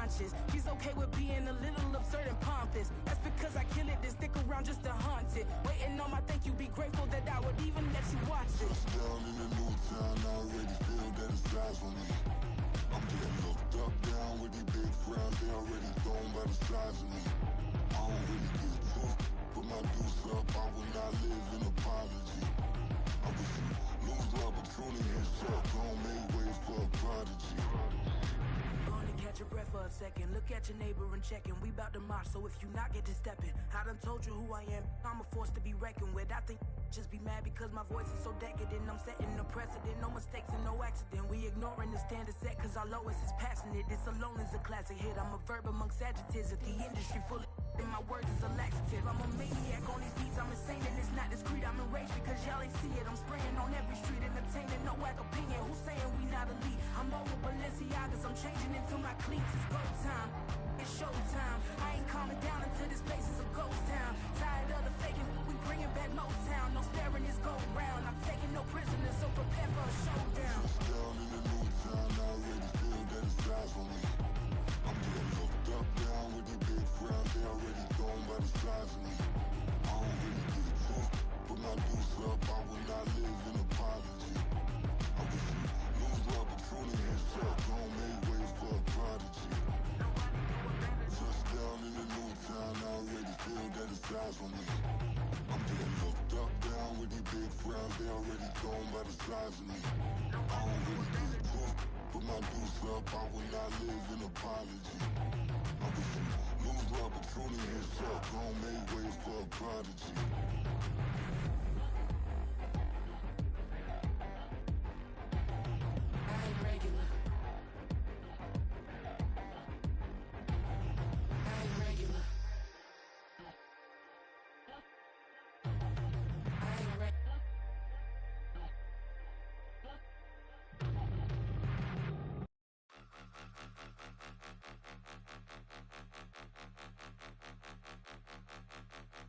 conscious. She's okay with being a little absurd and pompous. That's because I kill it, then stick around just to haunt it. Waiting on my thank you, be grateful that I would even let you watch this. Down in the new town, I already feel that it's eyes on me. I'm getting looked up, down with these big frowns, they already thrown by the size of me. I don't really get too, put my deuce up, I will not live in apology. I wish you lose the opportunity and shut, don't make way for a prodigy. Only catch your breath for a second. Look at your neighbor and check him. We bout to march, so if you not get to stepping. I done told you who I am. I'm a force to be reckoned with. I think just be mad because my voice is so decadent. I'm setting a precedent. No mistakes and no accident. We ignoring the standard set cause our lowest is passionate. This alone is a classic hit. I'm a verb amongst adjectives. If the industry full of and my words is a laxative. I'm a maniac on these beats. I'm insane and it's not discreet. I'm enraged because y'all ain't see it. I'm spraying on every street, entertaining no whack opinion. Who's saying we not elite? I'm over Balenciagas. I'm changing into my cleats. It's go time. It's showtime. I ain't calming down until this place is a ghost town. Tired of the faking. We bringing back Motown. No sparing this go round. I'm taking no prisoners, so prepare for a showdown. Down in the new town, I already feel that it's eyes on me. I'm getting looked up, down with these big frowns, they already thrown by the size of me. I don't really get too, put my deuce up, I will not live in apology. I wish you lose the opportunity and shut, don't make way for a prodigy. Touchdown in the new town, I already feel that it's eyes on me. I'm getting looked up, down with these big frowns, they already thrown by the size of me. I don't really get too, put my deuce up, I will not live in apology. I wish you lose the opportunity and shut, don't make way for a prodigy. I ain't regular. I ain't regular. I ain't regular.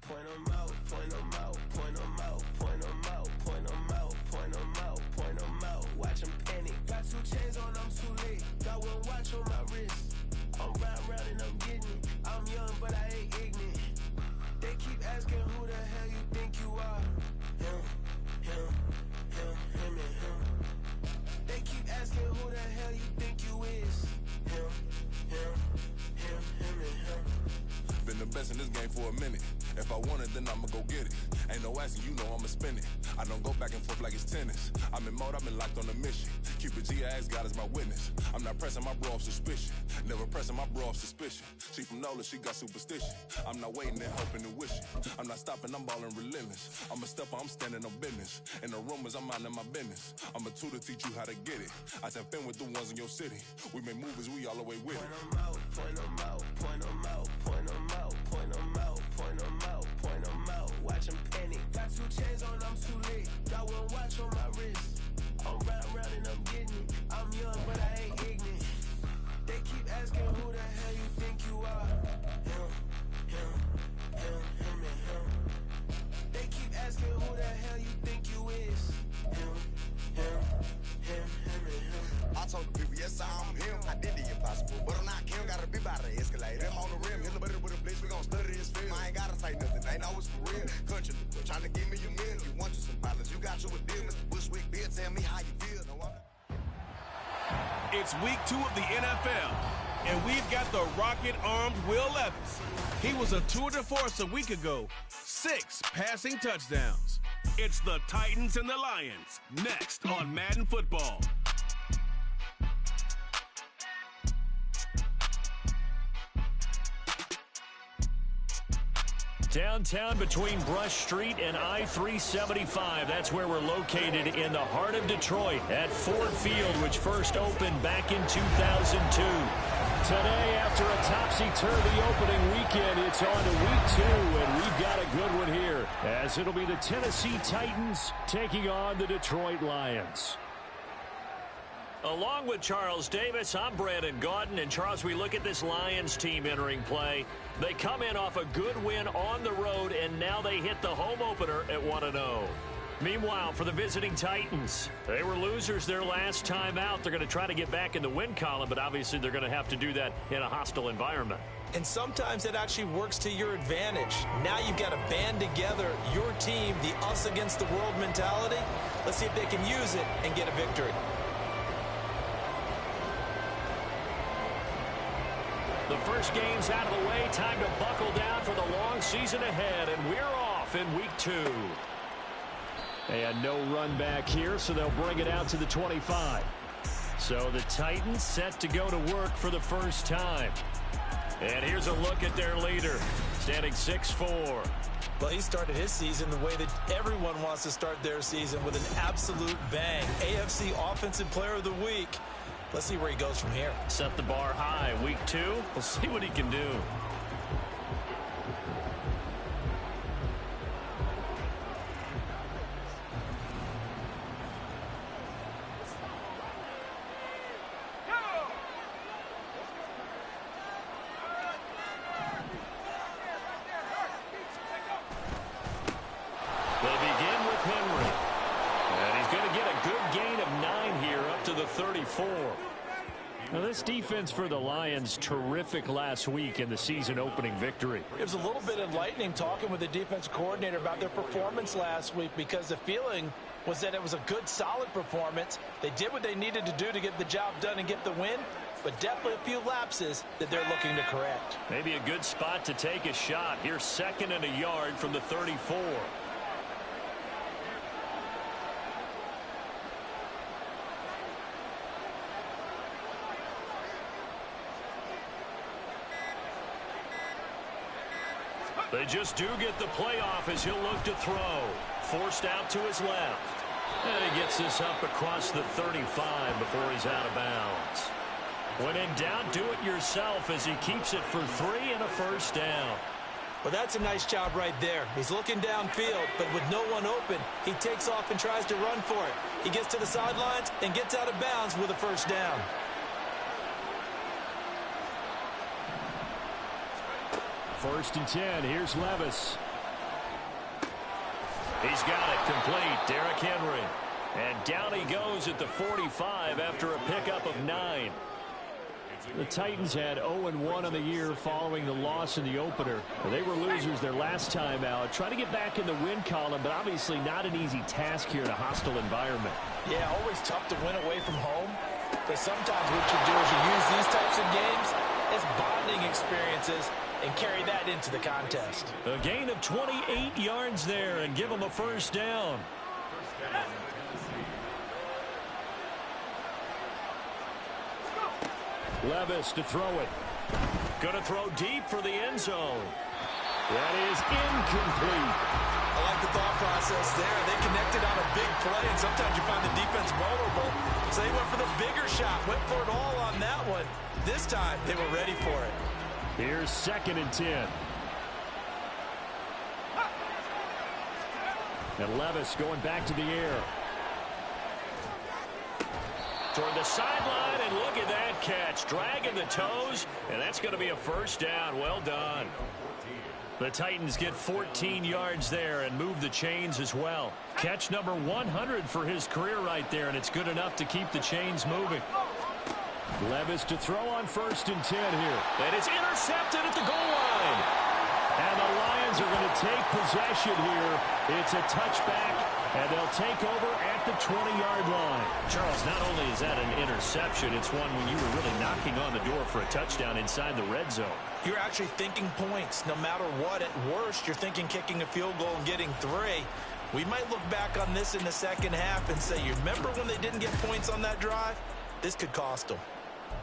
Point 'em out, point 'em out, point 'em out, point 'em out, point 'em out, point 'em out, point 'em out. Watch 'em panic. Got 2 chains on, I'm too late. Got 1 watch on my wrist. I'm round and I'm getting it. I'm young, but I ain't ignorant. They keep asking who the hell you think you are. Him, him, him, him, and him. They keep asking who the hell you think you is. Him, him, him, him, and him. Been the best in this game for a minute. If I want it, then I'ma go get it. Ain't no asking, you know I'ma spin it. I don't go back and forth like it's tennis. I'm in mode, I've been locked on a mission. Cupid G, I ask God as my witness. I'm not pressing my bro off suspicion. Never pressing my bro off suspicion. She from Nola, she got superstition. I'm not waiting and hoping and wishing. I'm not stopping, I'm balling relentless. I'm a stepper, I'm standing on business. In the rumors, I'm minding my business. I'm a tutor, teach you how to get it. I tap in with the ones in your city. We make movies, we all the way with it. Point 'em out, point 'em out, point 'em out, point 'em out, point 'em out, point 'em out, point 'em out. Watch 'em panic. Got 2 chains on, I'm too late. Got 1 watch on my wrist. I'm round and I'm getting it. I'm young, but I ain't ignorant. They keep asking who the hell you think you are. Him, him, him, him, and him. They keep asking who the hell you think you is. Him, him, him, him, and him. I told the people, yes, I'm him. I did the impossible, but I'm not Kim. Gotta be by the escalator. Him on the rim, hit a better with a blitz. We gon' study this film. I ain't gotta say nothing. They know it's for real. Country, trying to give me your meal. You want you some violence. You got you a deal. Mr. Bushwick, Bill, tell me how you feel. No, It's week 2 of the NFL, and we've got the rocket-armed Will Levis. He was a tour de force a week ago. 6 passing touchdowns. It's the Titans and the Lions, next on Madden Football. Downtown between Brush Street and I-375. That's where we're located in the heart of Detroit at Ford Field, which first opened back in 2002. Today, after a topsy-turvy opening weekend, it's on to week 2, and we've got a good one here, as it'll be the Tennessee Titans taking on the Detroit Lions. Along with Charles Davis, I'm Brandon Gaudin. And Charles, we look at this Lions team entering play. They come in off a good win on the road, and now they hit the home opener at 1-0. Meanwhile, for the visiting Titans, they were losers their last time out. They're going to try to get back in the win column, but obviously they're going to have to do that in a hostile environment. And sometimes it actually works to your advantage. Now you've got to band together your team, the us against the world mentality. Let's see if they can use it and get a victory. The first game's out of the way. Time to buckle down for the long season ahead, and we're off in week 2. And no run back here, so they'll bring it out to the 25. So the Titans set to go to work for the first time. And here's a look at their leader, standing 6'4". Well, he started his season the way that everyone wants to start their season, with an absolute bang. AFC Offensive Player of the Week. Let's see where he goes from here. Set the bar high. Week 2, we'll see what he can do. They begin with Henry. And he's going to get a good gain of 9 here, up to the 34. Now, this defense for the Lions, terrific last week in the season-opening victory. It was a little bit enlightening talking with the defense coordinator about their performance last week, because the feeling was that it was a good, solid performance. They did what they needed to do to get the job done and get the win, but definitely a few lapses that they're looking to correct. Maybe a good spot to take a shot. Here's 2nd and a yard from the 34. They just do get the playoff as he'll look to throw. Forced out to his left. And he gets this up across the 35 before he's out of bounds. When in doubt, do it yourself as he keeps it for 3 and a first down. Well, that's a nice job right there. He's looking downfield, but with no one open, he takes off and tries to run for it. He gets to the sidelines and gets out of bounds with a first down. First and 10. Here's Levis. He's got it complete. Derrick Henry. And down he goes at the 45 after a pickup of 9. The Titans had 0-1 on the year following the loss in the opener. They were losers their last time out. Try to get back in the win column, but obviously not an easy task here in a hostile environment. Yeah, always tough to win away from home. But sometimes what you do is you use these types of games as bonding experiences and carry that into the contest. A gain of 28 yards there and give them a first down. Levis to throw it. Going to throw deep for the end zone. That is incomplete. I like the thought process there. They connected on a big play, and sometimes you find the defense vulnerable. So they went for the bigger shot, went for it all on that one. This time, they were ready for it. Here's 2nd and 10. And Levis going back to the air. Toward the sideline, and look at that catch. Dragging the toes, and that's going to be a first down. Well done. The Titans get 14 yards there and move the chains as well. Catch number 100 for his career right there, and it's good enough to keep the chains moving. Levis to throw on 1st and 10 here. And it's intercepted at the goal line. And the Lions are going to take possession here. It's a touchback, and they'll take over at the 20-yard line. Charles, not only is that an interception, it's one when you were really knocking on the door for a touchdown inside the red zone. You're actually thinking points. No matter what, at worst, you're thinking kicking a field goal and getting 3. We might look back on this in the second half and say, you remember when they didn't get points on that drive? This could cost them.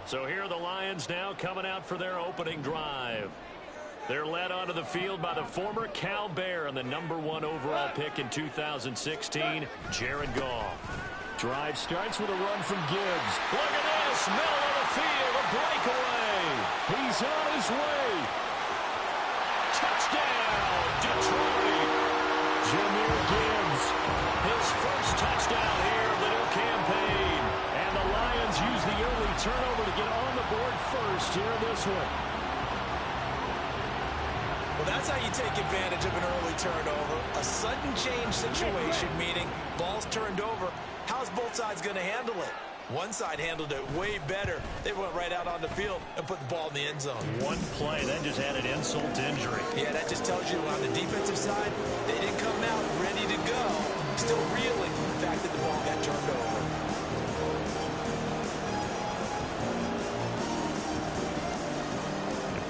So here are the Lions now coming out for their opening drive. They're led onto the field by the former Cal Bear and the #1 overall pick in 2016, Jared Goff. Drive starts with a run from Gibbs. Look at this, middle of the field, a breakaway. He's on his way. Touchdown, Detroit. Jahmyr Gibbs, his first touchdown here of the new campaign. And the Lions use the early turnover to get on the board first here in this one. Well, Well, that's how you take advantage of an early turnover. A sudden change situation, meaning ball's turned over. How's both sides going to handle it? One side handled it way better. They went right out on the field and put the ball in the end zone. One play, that just added insult to injury. Yeah, that just tells you on the defensive side, they didn't come out ready to go. Still reeling from the fact that the ball got turned over.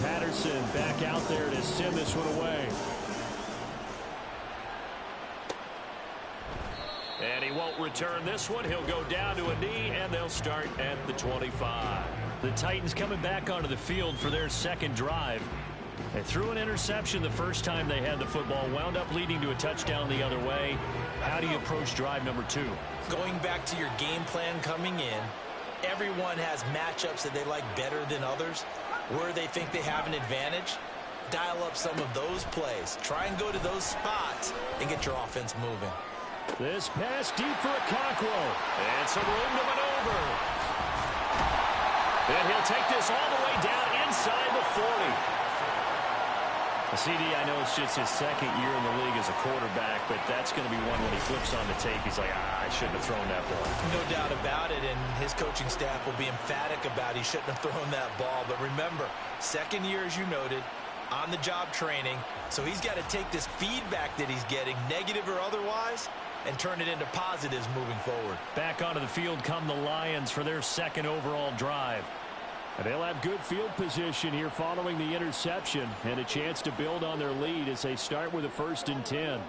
Patterson back out there to send this one away. And he won't return this one. He'll go down to a knee, and they'll start at the 25. The Titans coming back onto the field for their second drive. They threw an interception the first time they had the football, wound up leading to a touchdown the other way. How do you approach drive number 2? Going back to your game plan coming in, everyone has matchups that they like better than others. Where they think they have an advantage, dial up some of those plays. Try and go to those spots and get your offense moving. This pass deep for Okonkwo. And some room to maneuver. And he'll take this all the way down inside the 40. CD, I know it's just his second year in the league as a quarterback, but that's going to be one when he flips on the tape. He's like, I shouldn't have thrown that ball. No doubt about it, and his coaching staff will be emphatic about he shouldn't have thrown that ball. But remember, second year, as you noted, on-the-job training, so he's got to take this feedback that he's getting, negative or otherwise, and turn it into positives moving forward. Back onto the field come the Lions for their second overall drive. And they'll have good field position here following the interception and a chance to build on their lead as they start with a 1st and 10.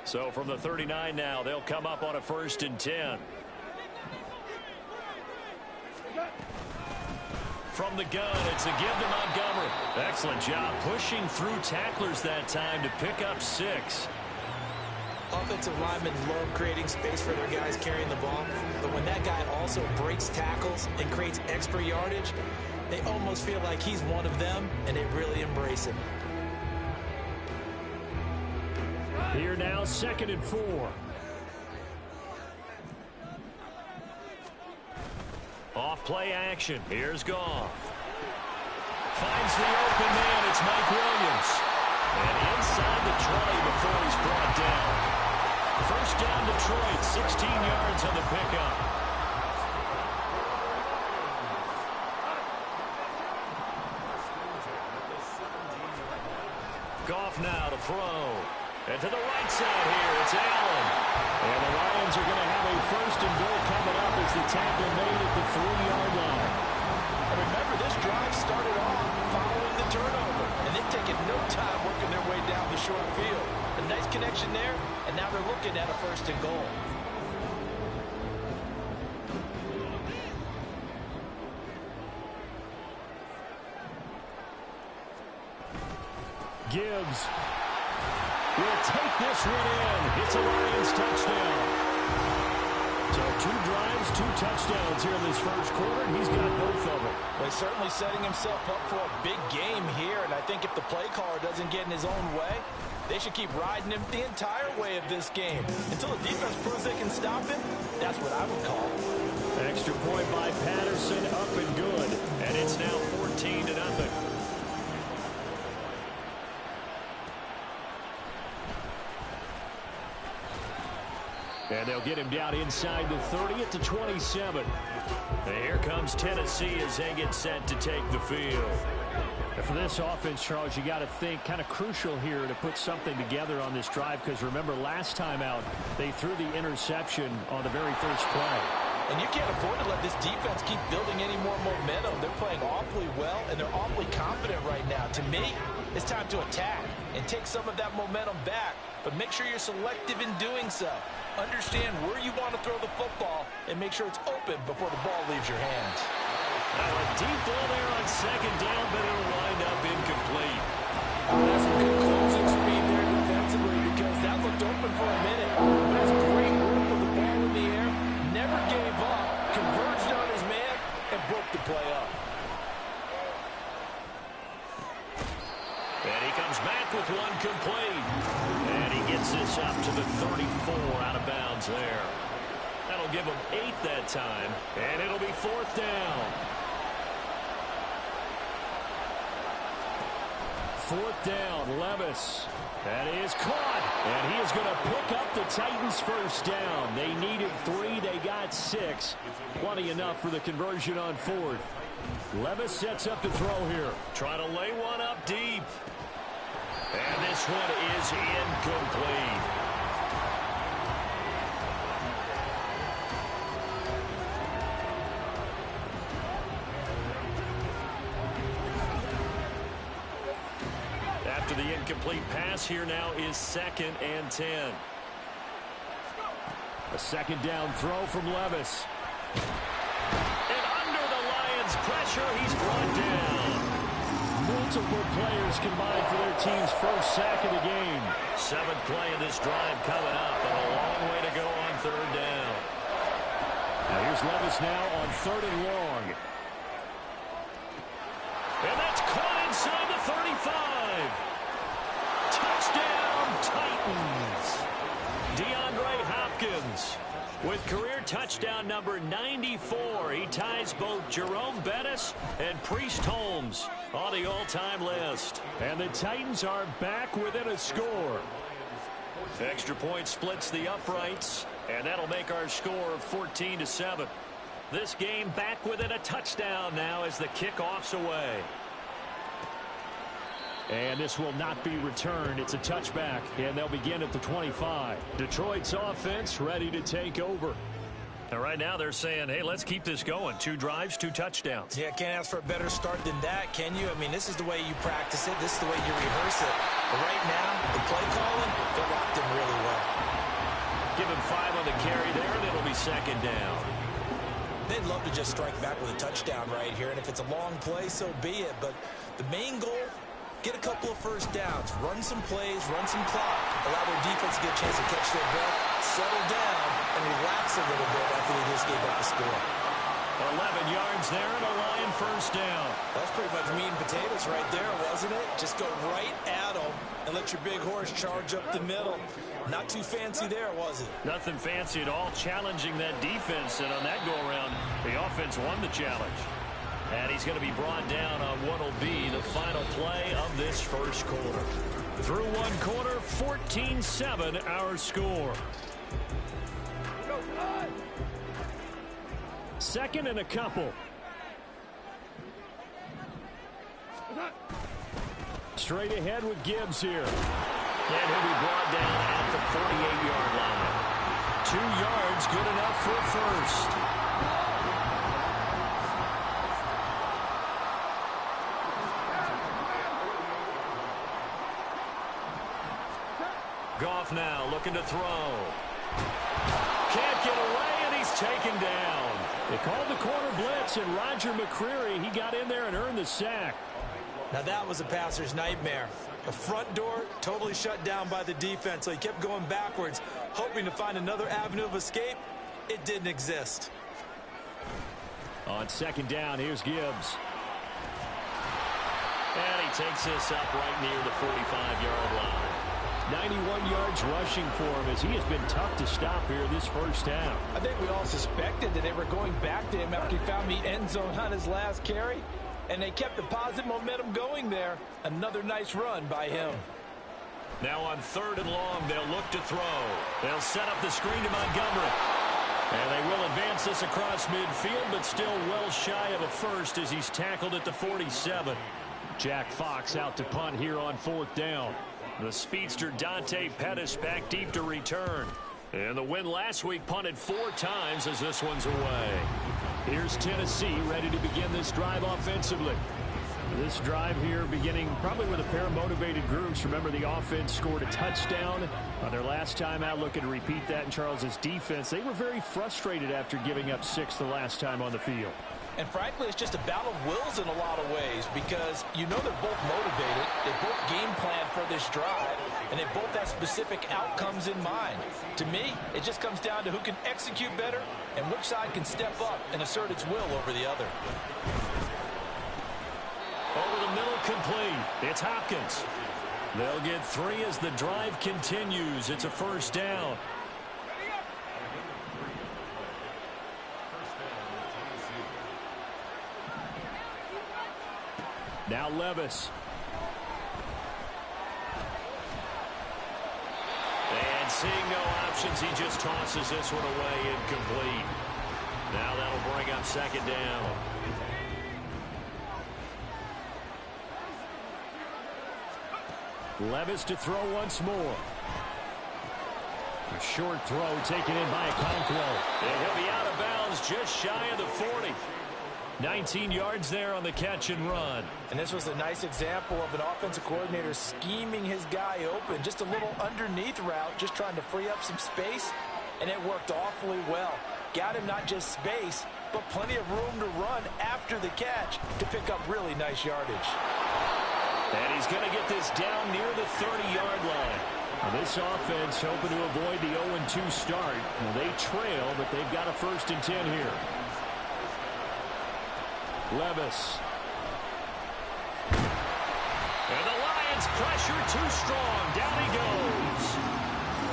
So from the 39 now, they'll come up on a 1st and 10. From the gun, it's a give to Montgomery. Excellent job pushing through tacklers that time to pick up 6. Offensive linemen love creating space for their guys carrying the ball, but when that guy also breaks tackles and creates extra yardage, they almost feel like he's one of them, and they really embrace him. Here now, 2nd and 4. Off play action. Here's Goff. Finds the open man. It's Mike Williams. And inside the 20 before he's brought down. 1st down Detroit, 16 yards on the pickup. Goff now to throw. And to the right side here, it's Allen. And the Lions are going to have a 1st and goal coming up as the tackle made at the 3-yard line. And remember, this drive started off following the turnover, and they've taken no time working their way down the short field. A nice connection there, and now they're looking at a 1st and goal. Gibbs. will take this one in. It's a Lions touchdown. So 2 drives, 2 touchdowns here in this first quarter, and he's got both of them. Well, he's certainly setting himself up for a big game here, and I think if the play caller doesn't get in his own way, they should keep riding him the entire way of this game. Until the defense proves they can stop him, that's what I would call it. Extra point by Patterson, up and good. And it's now 14-0. And they'll get him down inside the 30 at the 27. And here comes Tennessee as they get set to take the field. And for this offense, Charles, you got to think kind of crucial here to put something together on this drive, because remember last time out they threw the interception on the very first play. And you can't afford to let this defense keep building any more momentum. They're playing awfully well, and they're awfully confident right now. To me, it's time to attack and take some of that momentum back, but make sure you're selective in doing so. Understand where you want to throw the football and make sure it's open before the ball leaves your hands. Now a deep ball there on second down, but it'll wind up incomplete. That's some good closing speed there defensively, because that looked open for a minute. But that's great work with the ball in the air. Never gave up, converged on his man, and broke the play up. And he comes back with one complete. And he gets this up to the 34, out of bounds there. That'll give him 8 that time, and it'll be 4th down. 4th down, Levis. That is caught, and he is going to pick up the Titans' first down. They needed 3, they got 6. Plenty enough for the conversion on 4th. Levis sets up to throw here. Trying to lay one up deep. And this one is incomplete. After the incomplete pass, here now is 2nd and 10. A second down throw from Levis. And under the Lions' pressure, he's brought down. Multiple players combined for their team's first sack of the game. 7th play of this drive coming up, but a long way to go on 3rd down. Now here's Levis now on 3rd and long. And that's caught inside the 35. Touchdown, Titans. DeAndre Hopkins with career touchdown number 94. He ties both Jerome Bettis and Priest Holmes on the all-time list. And the Titans are back within a score. Extra point splits the uprights, and that'll make our score 14-7. This game back within a touchdown now as the kickoff's away. And this will not be returned. It's a touchback, and they'll begin at the 25. Detroit's offense ready to take over. And right now they're saying, hey, let's keep this going. 2 drives, 2 touchdowns. Yeah, can't ask for a better start than that, can you? I mean, this is the way you practice it. This is the way you rehearse it. But right now, the play calling, they're locked in really well. Give him 5 on the carry there, and it'll be 2nd down. They'd love to just strike back with a touchdown right here, and if it's a long play, so be it. But the main goal, get a couple of first downs, run some plays, run some clock, allow their defense to get a chance to catch their breath, settle down, and relax a little bit after they just gave up the score. 11 yards there and a Lion first down. That's pretty much meat and potatoes right there, wasn't it? Just go right at them and let your big horse charge up the middle. Not too fancy there, was it? Nothing fancy at all, challenging that defense, and on that go-around, the offense won the challenge. And he's going to be brought down on what will be the final play of this first quarter. Through one quarter, 14-7 our score. 2nd and a couple. Straight ahead with Gibbs here. And he'll be brought down at the 48-yard line. 2 yards, good enough for a first. Goff now looking to throw. Can't get away, and he's taken down. They called the corner blitz, and Roger McCreary, he got in there and earned the sack. Now that was a passer's nightmare. The front door totally shut down by the defense, so he kept going backwards, hoping to find another avenue of escape. It didn't exist. On second down, here's Gibbs. And he takes this up right near the 45-yard line. 91 yards rushing for him as he has been tough to stop here this first half. I think we all suspected that they were going back to him after he found the end zone on his last carry, and they kept the positive momentum going there. Another nice run by him. Now on 3rd and long, they'll look to throw. They'll set up the screen to Montgomery. And they will advance this across midfield, but still well shy of a first as he's tackled at the 47. Jack Fox out to punt here on 4th down. The speedster Dante Pettis back deep to return. And the win last week punted 4 times as this one's away. Here's Tennessee ready to begin this drive offensively. This drive here beginning probably with a pair of motivated groups. Remember, the offense scored a touchdown on their last time out, looking to repeat that in Charles's defense. They were very frustrated after giving up 6 the last time on the field. And frankly, it's just a battle of wills in a lot of ways because you know they're both motivated. They both game plan for this drive, and they both have specific outcomes in mind. To me, it just comes down to who can execute better and which side can step up and assert its will over the other. Over the middle, complete. It's Hopkins. They'll get 3 as the drive continues. It's a first down. Now Levis. And seeing no options, he just tosses this one away incomplete. Now that'll bring up 2nd down. Levis to throw once more. A short throw taken in by Okonkwo. And he'll be out of bounds just shy of the 40. 19 yards there on the catch and run. And this was a nice example of an offensive coordinator scheming his guy open. Just a little underneath route, just trying to free up some space, and it worked awfully well. Got him not just space, but plenty of room to run after the catch to pick up really nice yardage. And he's going to get this down near the 30-yard line. Now this offense hoping to avoid the 0-2 start. Well, they trail, but they've got a 1st and 10 here. Levis. And the Lions pressure too strong. Down he goes.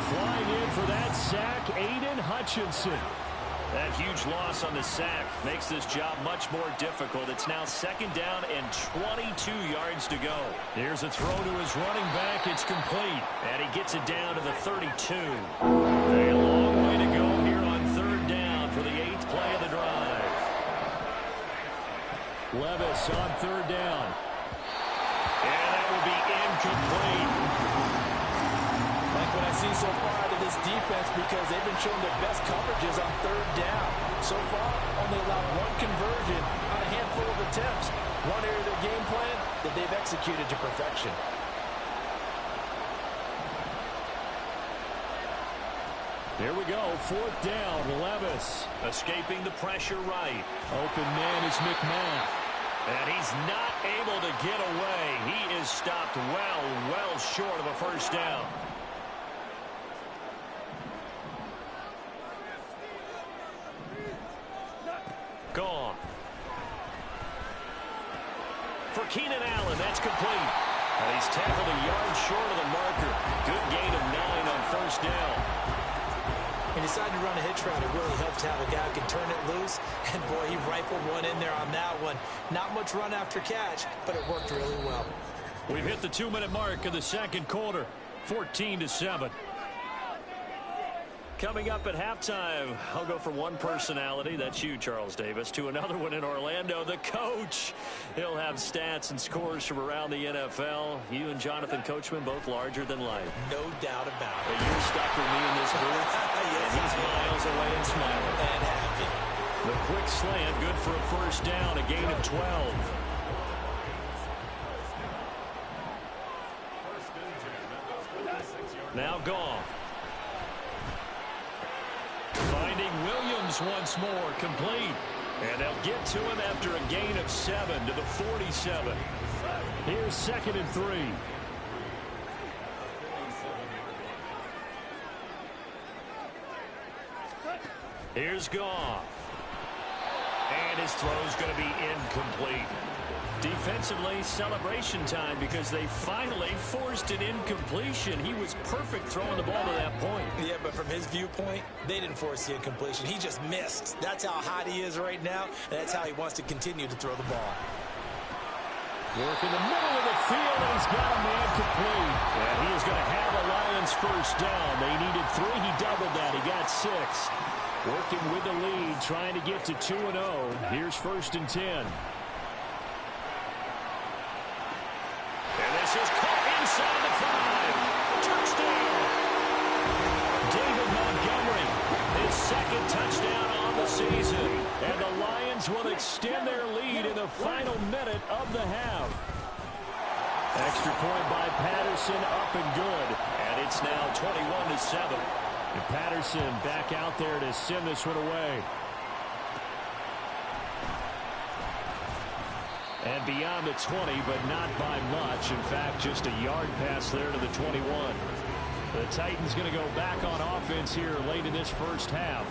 Flying in for that sack, Aiden Hutchinson. That huge loss on the sack makes this job much more difficult. It's now 2nd down and 22 yards to go. Here's a throw to his running back. It's complete. And he gets it down to the 32. A long way to go here on 3rd down for the 8th play of the drive. Levis on 3rd down. And that will be incomplete. Like what I see so far out of this defense because they've been showing their best coverages on 3rd down. So far, only allowed 1 conversion on a handful of attempts. One area of their game plan that they've executed to perfection. Here we go, 4th down, Levis. Escaping the pressure right. Open man is McMath. And he's not able to get away. He is stopped well short of a 1st down. Gone. For Keenan Allen, that's complete. And he's tackled a yard short of the marker. Good gain of 9 on 1st down. He decided to run a hitch route. It really helped to have a guy who can turn it loose. And, boy, he rifled one in there on that one. Not much run after catch, but it worked really well. We've hit the 2-minute mark of the 2nd quarter, 14-7. Coming up at halftime, I'll go from one personality, that's you, Charles Davis, to another one in Orlando, the coach. He'll have stats and scores from around the NFL. You and Jonathan Coachman, both larger than life. No doubt about it. But you're stuck with me in this booth, yes, and he's miles away and smiling. And happy. The quick slant, good for a 1st down, a gain of 12. Now gone. Finding Williams once more, complete. And they'll get to him after a gain of 7 to the 47. Here's 2nd and 3. Here's Goff. And his throw's going to be incomplete. Defensively, celebration time because they finally forced an incompletion. He was perfect throwing the ball to that point. Yeah, but from his viewpoint, they didn't force the incompletion. He just missed. That's how hot he is right now, and that's how he wants to continue to throw the ball. Work in the middle of the field, and he's got a man complete. And he is going to have a Lions first down. They needed 3. He doubled that. He got 6. Working with the lead, trying to get to 2-0. Here's 1st and 10. And this is caught inside the 5. Touchdown! David Montgomery, his 2nd touchdown on the season. And the Lions will extend their lead in the final minute of the half. Extra point by Patterson, up and good. And it's now 21-7. And Patterson back out there to send this one away. And beyond the 20, but not by much. In fact, just a yard pass there to the 21. The Titans going to go back on offense here late in this first half.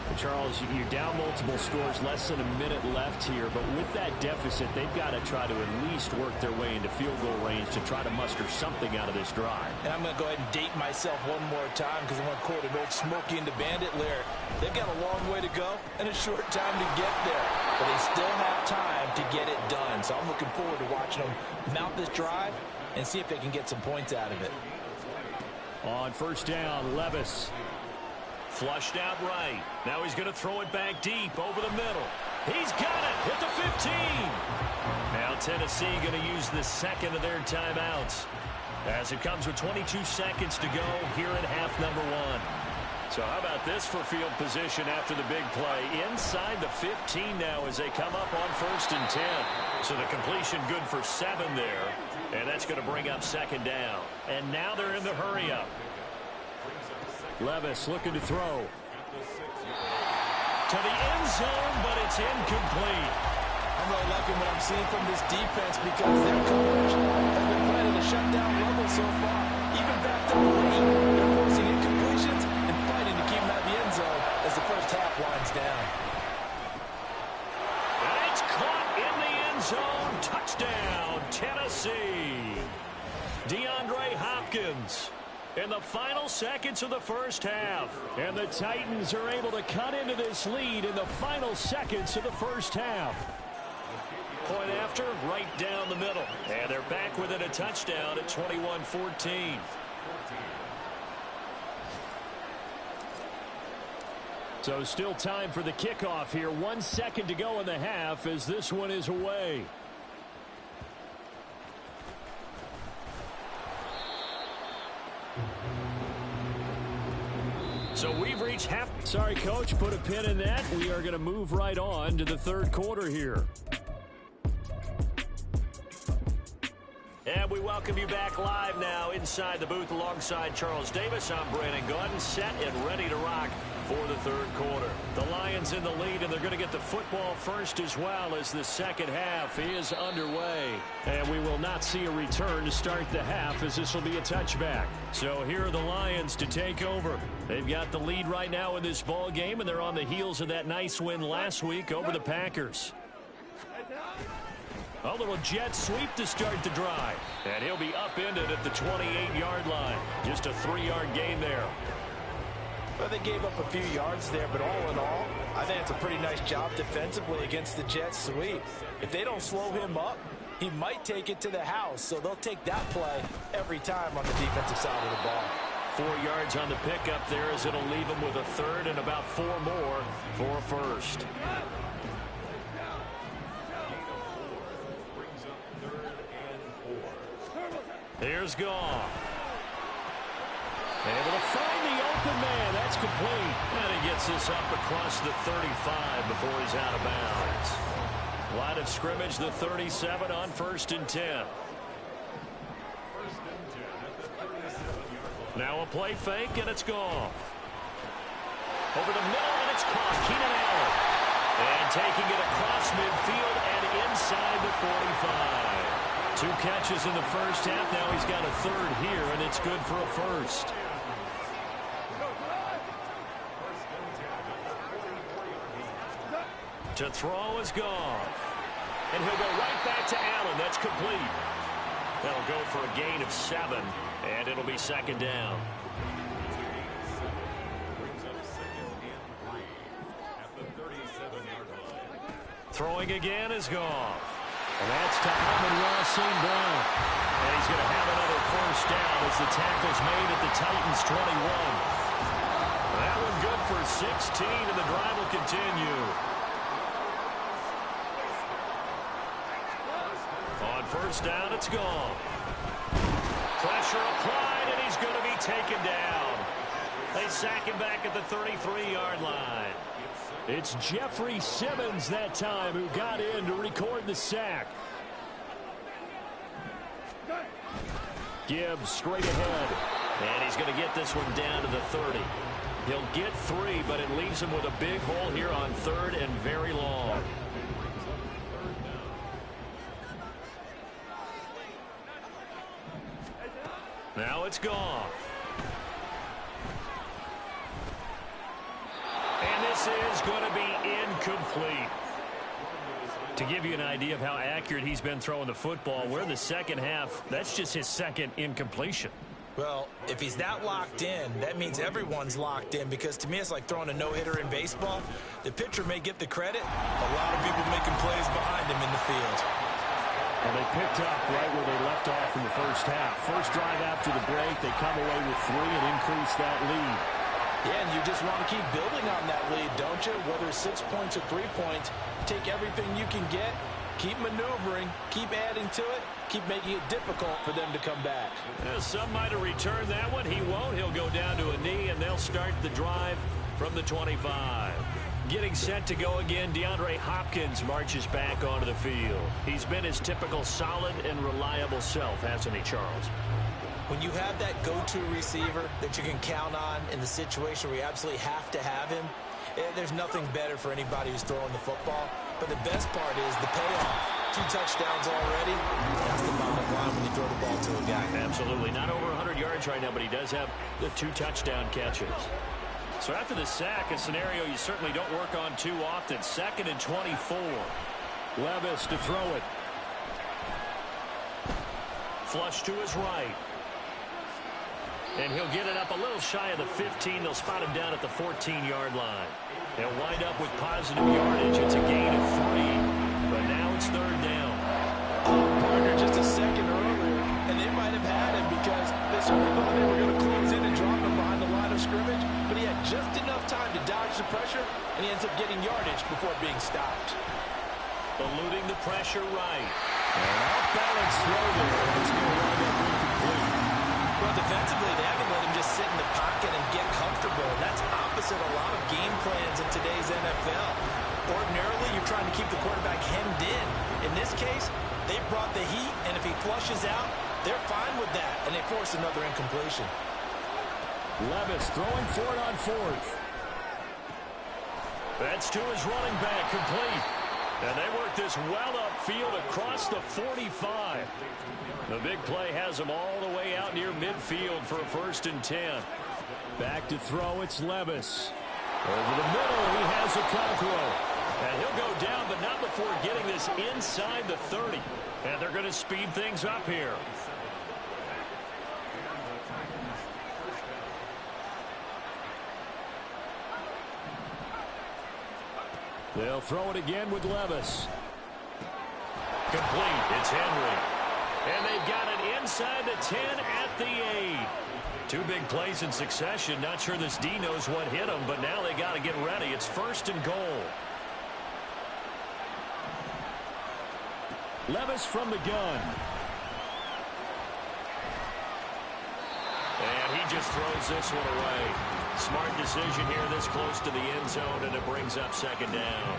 And Charles, you're down multiple scores, less than a minute left here. But with that deficit, they've got to try to at least work their way into field goal range to try to muster something out of this drive. And I'm going to go ahead and date myself one more time because I want to quote an old Smokey and the Bandit lyric. They've got a long way to go and a short time to get there. But they still have time to get it done. So I'm looking forward to watching them mount this drive and see if they can get some points out of it. On first down, Levis. Flushed out right. Now he's going to throw it back deep over the middle. He's got it at the 15. Now Tennessee going to use the 2nd of their timeouts as it comes with 22 seconds to go here in half number 1. So how about this for field position after the big play? Inside the 15 now as they come up on 1st and 10. So the completion good for 7 there. And that's going to bring up 2nd down. And now they're in the hurry up. Levis looking to throw. To the end zone, but it's incomplete. I'm really liking what I'm seeing from this defense because their coverage has been playing at a shutdown level so far. Even backed up late, they're forcing incompletions and fighting to keep them out of the end zone as the first half winds down. And it's caught in the end zone. Touchdown, Tennessee. DeAndre Hopkins in the final seconds of the first half. And the Titans are able to cut into this lead in the final seconds of the first half. Point after, right down the middle. And they're back within a touchdown at 21-14. So still time for the kickoff here. 1 second to go in the half as this one is away. So we've reached half. Sorry, Coach, put a pin in that. We are going to move right on to the 3rd quarter here. And we welcome you back live now inside the booth alongside Charles Davis. I'm Brandon Gordon, set and ready to rock for the 3rd quarter. The Lions in the lead, and they're going to get the football first as well as the second half is underway. And we will not see a return to start the half as this will be a touchback. So here are the Lions to take over. They've got the lead right now in this ball game, and they're on the heels of that nice win last week over the Packers. A little jet sweep to start the drive. And he'll be upended at the 28-yard line. Just a 3-yard gain there. Well, they gave up a few yards there, but all in all, I think it's a pretty nice job defensively against the jet sweep. If they don't slow him up, he might take it to the house. So they'll take that play every time on the defensive side of the ball. 4 yards on the pickup there as it'll leave him with a 3rd and about 4 more for a first. Here's Goff. Able to find the open man. That's complete. And he gets this up across the 35 before he's out of bounds. Line of scrimmage, the 37 on 1st and 10. Now a play fake, and it's Goff. Over the middle, and it's caught. Keenan Allen. And taking it across midfield and inside the 45. 2 catches in the first half. Now he's got a 3rd here, and it's good for a first. To throw is Goff. And he'll go right back to Allen. That's complete. They'll go for a gain of 7, and it'll be second down. Throwing again is Goff. And that's to Amon-Ra St. Brown. And he's going to have another first down as the tackle's made at the Titans' 21. That one good for 16, and the drive will continue. On first down, it's Goff. Pressure applied, and he's going to be taken down. They sack him back at the 33-yard line. It's Jeffrey Simmons that time who got in to record the sack. Gibbs straight ahead. And he's going to get this one down to the 30. He'll get 3, but it leaves him with a big hole here on 3rd and very long. Now it's Goff. And this is going to be incomplete. To give you an idea of how accurate he's been throwing the football, we're in the second half. That's just his second incompletion. Well, if he's that locked in, that means everyone's locked in, because to me it's like throwing a no-hitter in baseball. The pitcher may get the credit. A lot of people making plays behind him in the field. Well, they picked up right where they left off in the first half. First drive after the break, they come away with 3 and increase that lead. Yeah, and you just want to keep building on that lead, don't you? Whether it's 6 points or 3 points, take everything you can get, keep maneuvering, keep adding to it, keep making it difficult for them to come back. Some might have returned that one. He won't. He'll go down to a knee, and they'll start the drive from the 25. Getting set to go again, DeAndre Hopkins marches back onto the field. He's been his typical solid and reliable self, hasn't he, Charles? When you have that go-to receiver that you can count on in the situation where you absolutely have to have him, there's nothing better for anybody who's throwing the football. But the best part is the payoff. 2 touchdowns already. That's the bottom line when you throw the ball to a guy. Absolutely. Not over 100 yards right now, but he does have the 2 touchdown catches. So after the sack, a scenario you certainly don't work on too often. 2nd and 24. Levis to throw it. Flush to his right. And he'll get it up a little shy of the 15. They'll spot him down at the 14-yard line. They'll wind up with positive yardage. It's a gain of 3. But now it's 3rd down. Partner just a second earlier, and they might have had him because they certainly thought they were going to close in and drop him behind the line of scrimmage. But he had just enough time to dodge the pressure, and he ends up getting yardage before being stopped. Eluding the pressure right. And off-balance throw there. It's going to wind up incomplete. Well, defensively, they haven't let him just sit in the pocket and get comfortable. That's opposite a lot of game plans in today's NFL. Ordinarily, you're trying to keep the quarterback hemmed in. In this case, they brought the heat, and if he flushes out, they're fine with that, and they force another incompletion. Levis throwing for it on 4th. That's to his running back, complete. And they work this well upfield across the 45. The big play has them all the way out near midfield for a 1st and 10. Back to throw, it's Levis. Over the middle, he has a control. And he'll go down, but not before getting this inside the 30. And they're going to speed things up here. They'll throw it again with Levis. Complete. It's Henry. And they've got it inside the 10 at the 8. 2 big plays in succession. Not sure this D knows what hit him, but now they got to get ready. It's 1st and goal. Levis from the gun. And he just throws this one away. Smart decision here this close to the end zone, and it brings up 2nd down.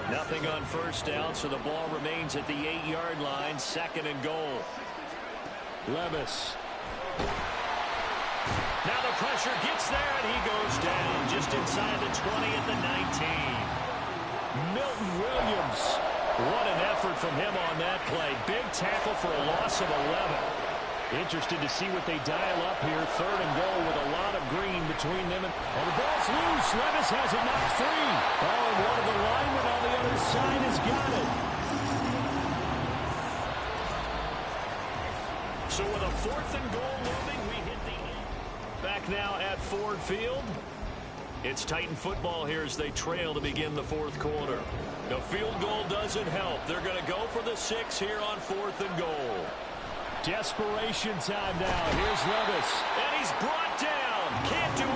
Nothing on 1st down, so the ball remains at the 8-yard line, 2nd and goal. Levis. Now the pressure gets there, and he goes down just inside the 20 at the 19. Milton Williams. What an effort from him on that play. Big tackle for a loss of 11. Interested to see what they dial up here. 3rd and goal with a lot of green between them. And the ball's loose. Levis has it knocked free. Oh, and one of the linemen on the other side has got it. So with a 4th and goal looming, we hit the end. Back now at Ford Field. It's Titan football here as they trail to begin the 4th quarter. The field goal doesn't help. They're going to go for the 6 here on 4th and goal. Desperation time now. Here's Levis. And he's brought down. Can't do it.